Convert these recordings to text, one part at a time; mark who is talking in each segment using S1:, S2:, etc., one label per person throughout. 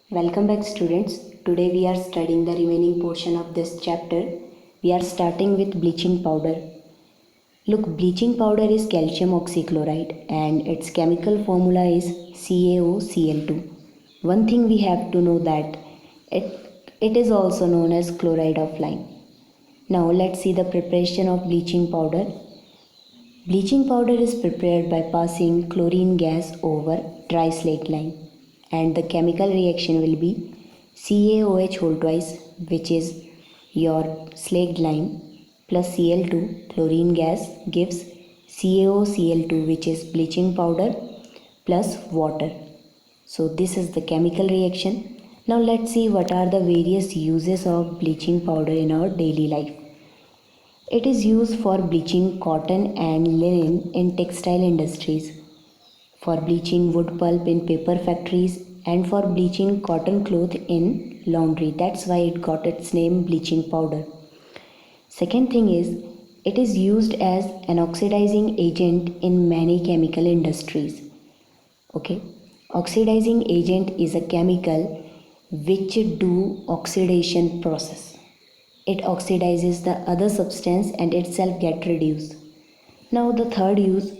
S1: Welcome back, students. Today we are studying the remaining portion of this chapter. We are starting with bleaching powder. Look, bleaching powder is calcium oxychloride and its chemical formula is CaOCl2. One thing we have to know that it is also known as chloride of lime. Now let's see the preparation of bleaching powder. Bleaching powder is prepared by passing chlorine gas over dry slaked lime, and the chemical reaction will be CaOH whole twice, which is your slaked lime, plus Cl2 chlorine gas gives CaOCl2, which is bleaching powder, plus water. So this is the chemical reaction. Now let's see what are the various uses of bleaching powder in our daily life. It is used for bleaching cotton and linen in textile industries, for bleaching wood pulp in paper factories, and for bleaching cotton cloth in laundry. That's why it got its name bleaching powder. Second thing is, it is used as an oxidizing agent in many chemical industries. Okay, oxidizing agent is a chemical which do oxidation process. It oxidizes the other substance and itself get reduced. Now the third use,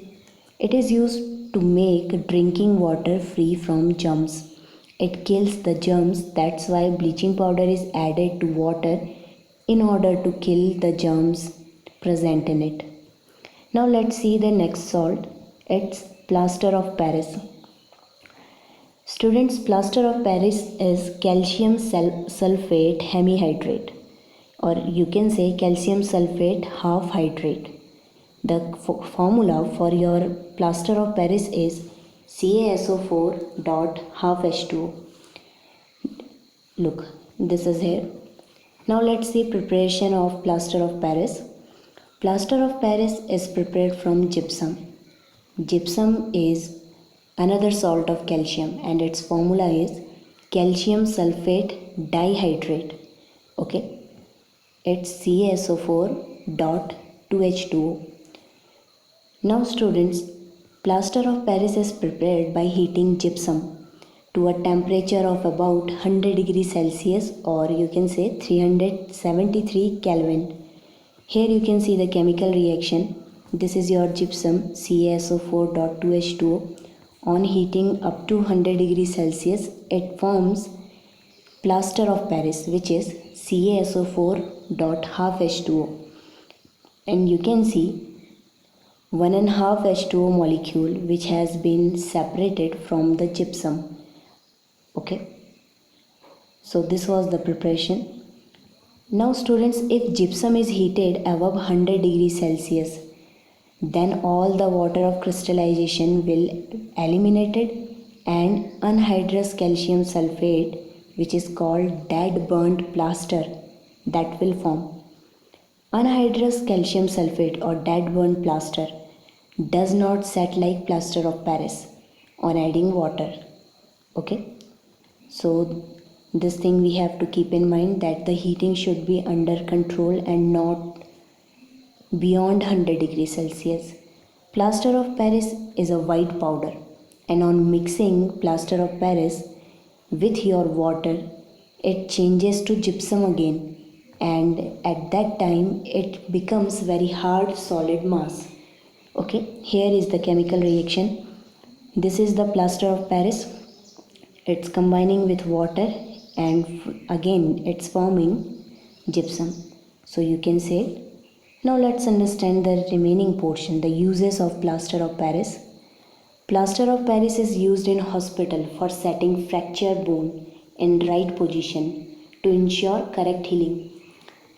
S1: it is used to make drinking water free from germs. It kills the germs. That's why bleaching powder is added to water in order to kill the germs present in it. Now let's see the next salt. It's plaster of Paris. Students, plaster of Paris is calcium sulfate hemihydrate, or you can say calcium sulfate half hydrate. The formula for your plaster of Paris is CaSO4 dot half H2O. Look, this is here. Now let's see preparation of plaster of Paris. Plaster of Paris is prepared from gypsum. Gypsum is another salt of calcium and its formula is calcium sulfate dihydrate. Okay, it's CaSO4 dot 2H2O. Now students, plaster of Paris is prepared by heating gypsum to a temperature of about 100 degrees Celsius, or you can say 373 Kelvin. Here you can see the chemical reaction. This is your gypsum CaSO4 dot 2H2O. On heating up to 100 degrees Celsius, it forms plaster of Paris, which is CaSO4 dot half H2O. And you can see 1.5 H2O molecule which has been separated from the gypsum. Okay, so this was the preparation. Now students, if gypsum is heated above 100 degrees Celsius, then all the water of crystallization will eliminated and anhydrous calcium sulfate, which is called dead burnt plaster, that will form. Anhydrous calcium sulfate or dead burnt plaster does not set like plaster of Paris on adding water. Okay, so this thing we have to keep in mind, that the heating should be under control and not beyond 100 degrees Celsius. Plaster of Paris is a white powder, and on mixing plaster of Paris with your water, it changes to gypsum again, and at that time it becomes very hard solid mass. Okay, here is the chemical reaction. This is the plaster of Paris. It's combining with water and again it's forming gypsum. So you can say. Now let's understand the remaining portion, the uses of plaster of Paris. Plaster of Paris is used in hospital for setting fractured bone in right position to ensure correct healing.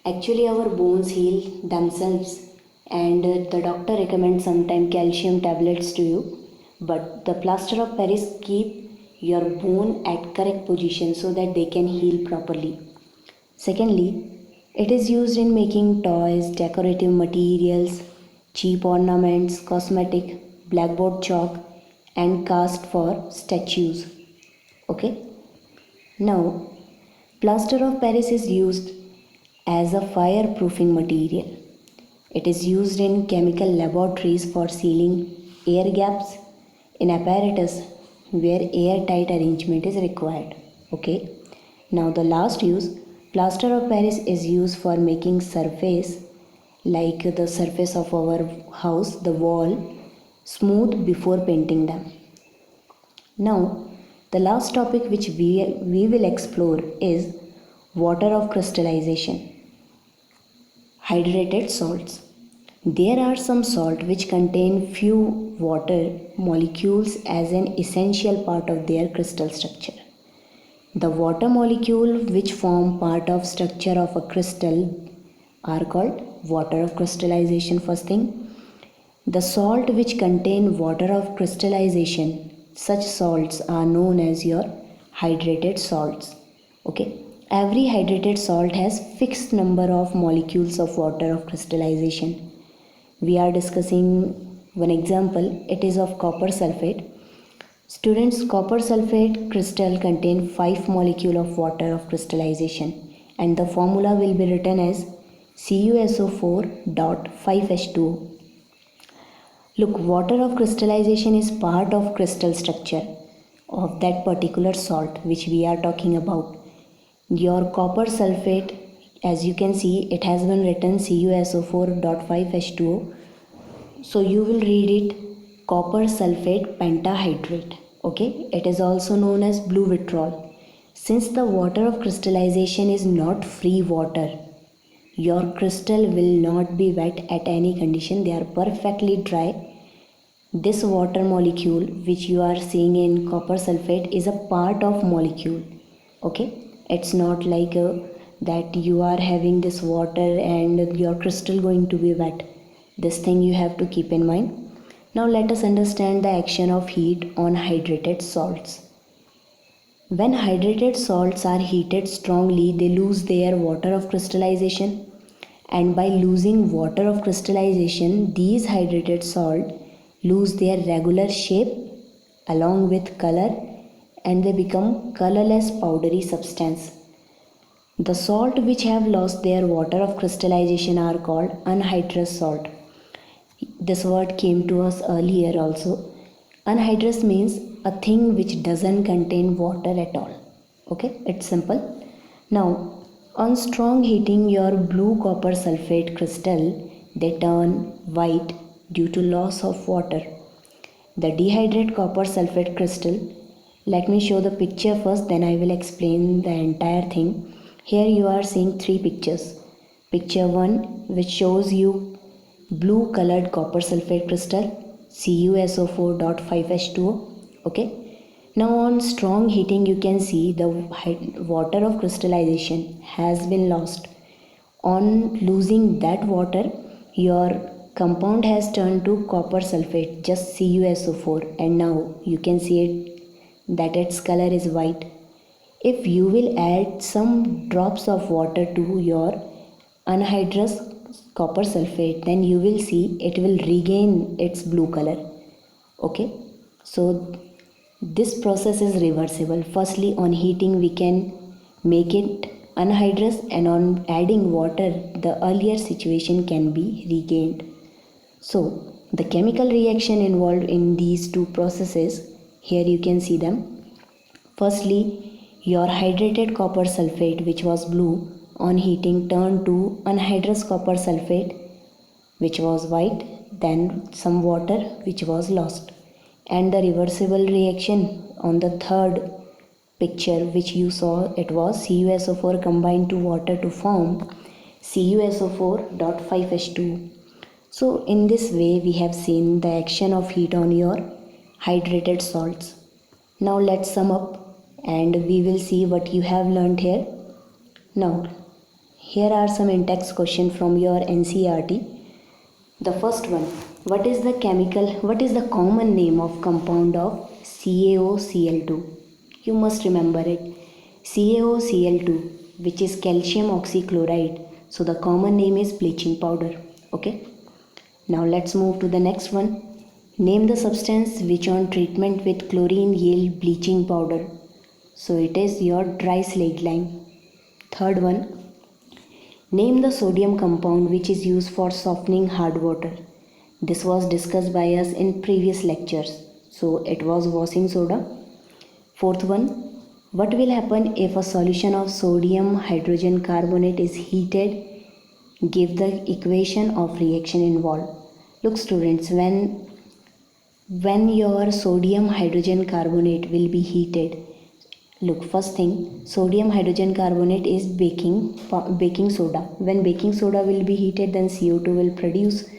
S1: Actually our bones heal themselves, and the doctor recommends sometimes calcium tablets to you, but the plaster of Paris keep your bone at correct position so that they can heal properly. Secondly, it is used in making toys, decorative materials, cheap ornaments, cosmetic, blackboard chalk, and cast for statues. Okay. Now, plaster of Paris is used as a fireproofing material. It is used in chemical laboratories for sealing air gaps in apparatus where airtight arrangement is required. Okay. Now the last use, plaster of Paris is used for making surface like the surface of our house, the wall, smooth before painting them. Now the last topic which we will explore is water of crystallization. Hydrated salts. There are some salt which contain few water molecules as an essential part of their crystal structure. The water molecule which form part of structure of a crystal are called water of crystallization. First thing, the salt which contain water of crystallization, such salts are known as your hydrated salts. Okay, every hydrated salt has fixed number of molecules of water of crystallization. We are discussing one example, it is of copper sulfate. Students, copper sulfate crystal contain 5 molecule of water of crystallization and the formula will be written as CuSO4.5H2O. Look, water of crystallization is part of crystal structure of that particular salt which we are talking about. Your copper sulfate, as you can see, it has been written CuSO4.5H2O. So you will read it copper sulfate pentahydrate. Okay, it is also known as blue vitriol. Since the water of crystallization is not free water, your crystal will not be wet at any condition, they are perfectly dry. This water molecule which you are seeing in copper sulfate is a part of molecule. Okay, it's not like that you are having this water and your crystal going to be wet. This thing you have to keep in mind. Now let us understand the action of heat on hydrated salts. When hydrated salts are heated strongly, they lose their water of crystallization, and by losing water of crystallization, these hydrated salt lose their regular shape along with color and they become colorless powdery substance. The salt which have lost their water of crystallization are called anhydrous salt. This word came to us earlier also. Anhydrous means a thing which doesn't contain water at all. Okay, it's simple. Now, on strong heating your blue copper sulfate crystal, they turn white due to loss of water. The dehydrated copper sulfate crystal, let me show the picture first, then I will explain the entire thing. Here you are seeing 3 pictures. Picture 1 which shows you blue colored copper sulfate crystal CuSO4.5H2O. Okay, now on strong heating you can see the water of crystallization has been lost. On losing that water, your compound has turned to copper sulfate, just CuSO4, and now you can see it that its color is white. If you will add some drops of water to your anhydrous copper sulfate, then you will see it will regain its blue color. Okay, so this process is reversible. Firstly, on heating we can make it anhydrous, and on adding water the earlier situation can be regained. So the chemical reaction involved in these two processes, here you can see them. Firstly, your hydrated copper sulfate which was blue on heating turned to anhydrous copper sulfate which was white, then some water which was lost, and the reversible reaction on the third picture which you saw, it was CuSO4 combined to water to form CuSO4.5H2. So in this way we have seen the action of heat on your hydrated salts. Now let's sum up and we will see what you have learned here. Now here are some in-text questions from your NCERT. The first one, what is the common name of compound of CaOCl2? You must remember it. CaOCl2, which is calcium oxychloride. So the common name is bleaching powder. Okay. Now let's move to the next one. Name the substance which on treatment with chlorine yield bleaching powder. So it is your dry slaked lime. Third one. Name the sodium compound which is used for softening hard water. This was discussed by us in previous lectures. So it was washing soda. Fourth one. What will happen if a solution of sodium hydrogen carbonate is heated? Give the equation of reaction involved. Look students, when your sodium hydrogen carbonate will be heated, look, first thing, sodium hydrogen carbonate is baking soda. When baking soda will be heated, then CO2 will produce,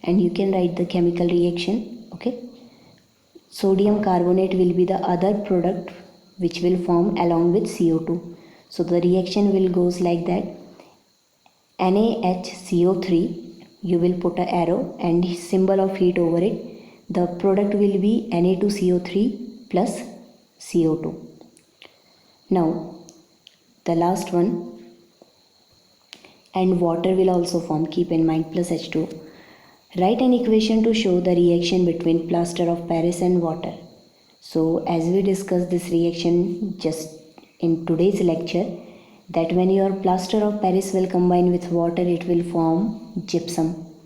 S1: and you can write the chemical reaction. Okay, sodium carbonate will be the other product which will form along with CO2. So the reaction will goes like that: NaHCO3, you will put an arrow and symbol of heat over it. The product will be Na2CO3 plus CO2. Now the last one, and water will also form, keep in mind, plus H2. Write an equation to show the reaction between plaster of Paris and water. So as we discussed this reaction just in today's lecture, that when your plaster of Paris will combine with water, it will form gypsum.